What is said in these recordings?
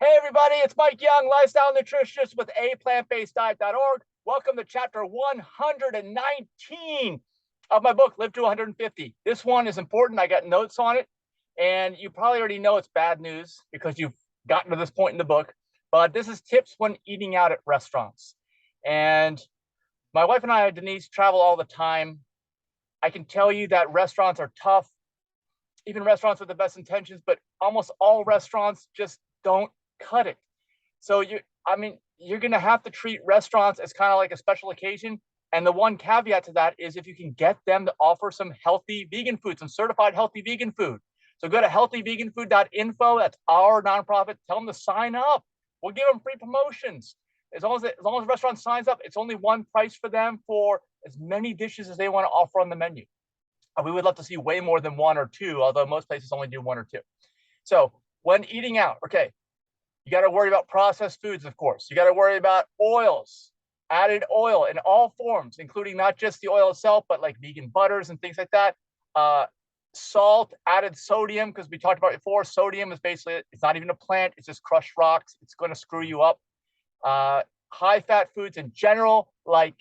Hey everybody, it's Mike Young, lifestyle nutritionist with aPlantBasedDiet.org. Welcome to chapter 119 of my book, Live to 150. This one is important. I got notes on it, and you probably already know it's bad news because you've gotten to this point in the book. But this is tips when eating out at restaurants. And my wife and I, Denise, travel all the time. I can tell you that restaurants are tough, even restaurants with the best intentions, but almost all restaurants just don't cut it. So you're going to have to treat restaurants as kind of like a special occasion. And the one caveat to that is if you can get them to offer some healthy vegan food, some certified healthy vegan food. So go to healthyveganfood.info. That's our nonprofit. Tell them to sign up. We'll give them free promotions. As long as the restaurant signs up, it's only one price for them for as many dishes as they want to offer on the menu. We would love to see way more than one or two, although most places only do one or two. So when eating out, okay, you got to worry about processed foods, of course. You got to worry about oils, added oil in all forms, including not just the oil itself, but like vegan butters and things like that. Salt, added sodium, because we talked about it before. Sodium is basically, it's not even a plant. It's just crushed rocks. It's going to screw you up. High fat foods in general, like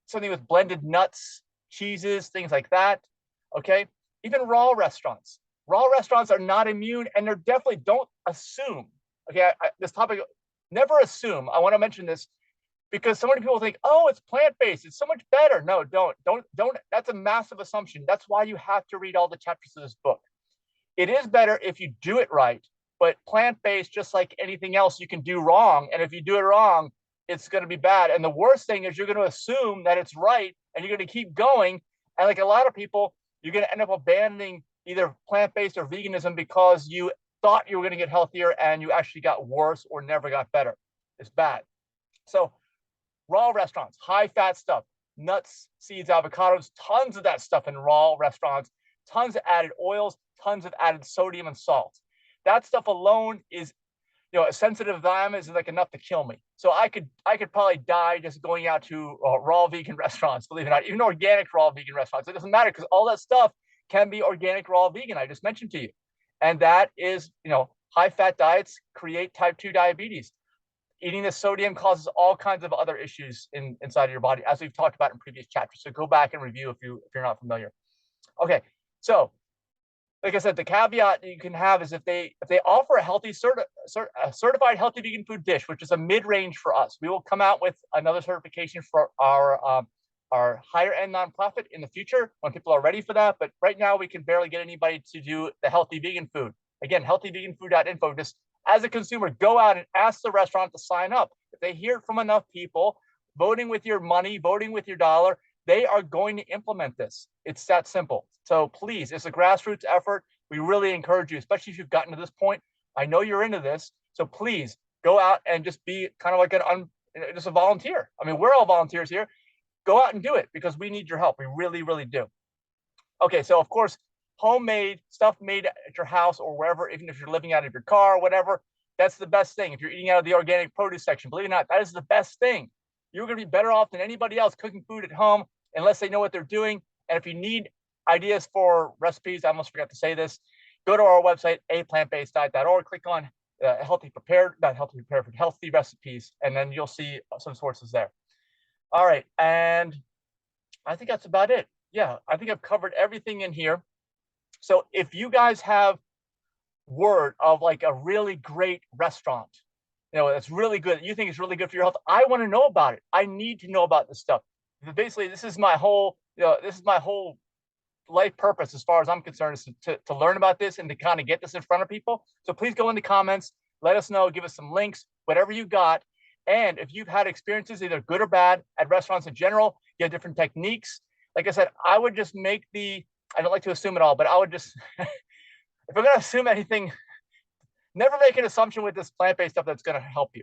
something with blended nuts, cheeses, things like that. Okay. Even raw restaurants. Raw restaurants are not immune, and they're definitely, don't assume. Okay. This topic, never assume. I want to mention this because so many people think, oh, it's plant-based, it's so much better. No, don't. That's a massive assumption. That's why you have to read all the chapters of this book. It is better if you do it right, but plant-based, just like anything else, you can do wrong. And if you do it wrong, it's going to be bad. And the worst thing is you're going to assume that it's right and you're going to keep going. And like a lot of people, you're going to end up abandoning either plant-based or veganism because you thought you were going to get healthier and you actually got worse or never got better. It's bad. So raw restaurants, high fat stuff, nuts, seeds, avocados, tons of that stuff in raw restaurants, tons of added oils, tons of added sodium and salt. That stuff alone is, a sensitive environment is like enough to kill me. So I could probably die just going out to raw vegan restaurants, believe it or not, even organic raw vegan restaurants. It doesn't matter because all that stuff can be organic raw vegan, I just mentioned to you. And that is, high fat diets create type 2 diabetes. Eating the sodium causes all kinds of other issues inside of your body, as we've talked about in previous chapters. So go back and review if you're not familiar. Okay, so like I said, the caveat you can have is if they offer a healthy certified healthy vegan food dish, which is a mid-range for us, we will come out with another certification for our higher end nonprofit in the future when people are ready for that. But right now we can barely get anybody to do the healthy vegan food. Again, healthyveganfood.info. Just as a consumer, go out and ask the restaurant to sign up. If they hear it from enough people, voting with your money, voting with your dollar, they are going to implement this. It's that simple. So please, it's a grassroots effort. We really encourage you, especially if you've gotten to this point. I know you're into this. So please go out and just be kind of like just a volunteer. I mean, we're all volunteers here. Go out and do it because we need your help. We really, really do. Okay, so of course, homemade stuff made at your house or wherever, even if you're living out of your car or whatever, that's the best thing. If you're eating out of the organic produce section, believe it or not, that is the best thing. You're going to be better off than anybody else cooking food at home unless they know what they're doing. And if you need ideas for recipes, I almost forgot to say this, go to our website, aPlantBasedDiet.org, click on healthy recipes, and then you'll see some sources there. All right, and I think that's about it. Yeah, I think I've covered everything in here. So if you guys have word of like a really great restaurant, that's really good, you think it's really good for your health, I want to know about it. I need to know about this stuff. Basically, this is my whole, life purpose as far as I'm concerned, is to learn about this and to kind of get this in front of people. So please go in the comments, let us know, give us some links, whatever you got. And if you've had experiences, either good or bad, at restaurants in general, you have different techniques. Like I said, I would just make I don't like to assume it all, but I would just, if I'm going to assume anything, never make an assumption with this plant-based stuff that's going to help you.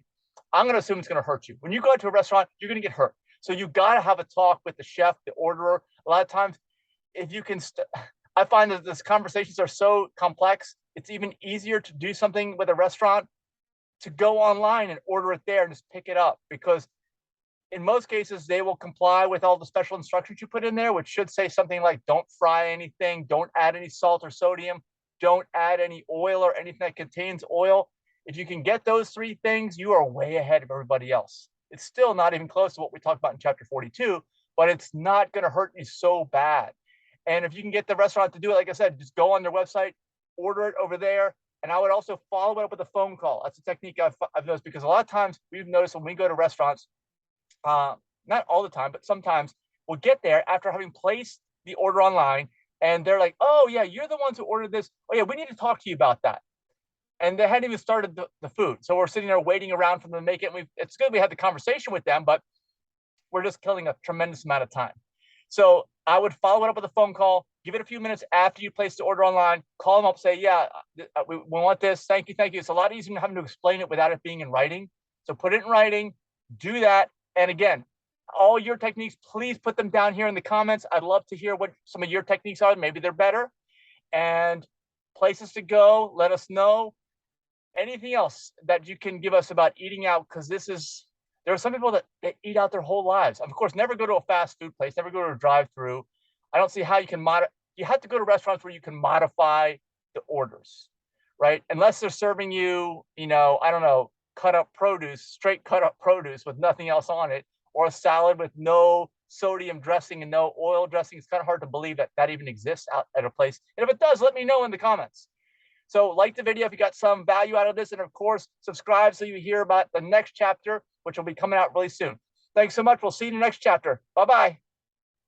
I'm going to assume it's going to hurt you. When you go to a restaurant, you're going to get hurt. So you got to have a talk with the chef, the orderer. A lot of times, if you can, I find that these conversations are so complex, it's even easier to do something with a restaurant to go online and order it there and just pick it up, because in most cases, they will comply with all the special instructions you put in there, which should say something like, don't fry anything, don't add any salt or sodium, don't add any oil or anything that contains oil. If you can get those 3 things, you are way ahead of everybody else. It's still not even close to what we talked about in chapter 42, but it's not going to hurt you so bad. And if you can get the restaurant to do it, like I said, just go on their website, order it over there. And I would also follow it up with a phone call. That's a technique I've noticed, because a lot of times we've noticed when we go to restaurants, not all the time, but sometimes we'll get there after having placed the order online, and they're like, oh yeah, you're the ones who ordered this. Oh yeah, we need to talk to you about that. And they hadn't even started the food. So we're sitting there waiting around for them to make it. And it's good we had the conversation with them, but we're just killing a tremendous amount of time. So I would follow it up with a phone call, give it a few minutes after you place the order online, call them up, say, yeah, we want this. Thank you. Thank you. It's a lot easier than having to explain it without it being in writing. So put it in writing, do that. And again, all your techniques, please put them down here in the comments. I'd love to hear what some of your techniques are. Maybe they're better. And places to go, let us know. Anything else that you can give us about eating out? Because there are some people that eat out their whole lives. Of course, never go to a fast food place, never go to a drive-through. I don't see how you can you have to go to restaurants where you can modify the orders, right? Unless they're serving you, I don't know, straight cut up produce with nothing else on it, or a salad with no sodium dressing and no oil dressing. It's kind of hard to believe that even exists out at a place. And if it does, let me know in the comments. So like the video if you got some value out of this, and of course, subscribe so you hear about the next chapter, which will be coming out really soon. Thanks so much. We'll see you in the next chapter. Bye-bye.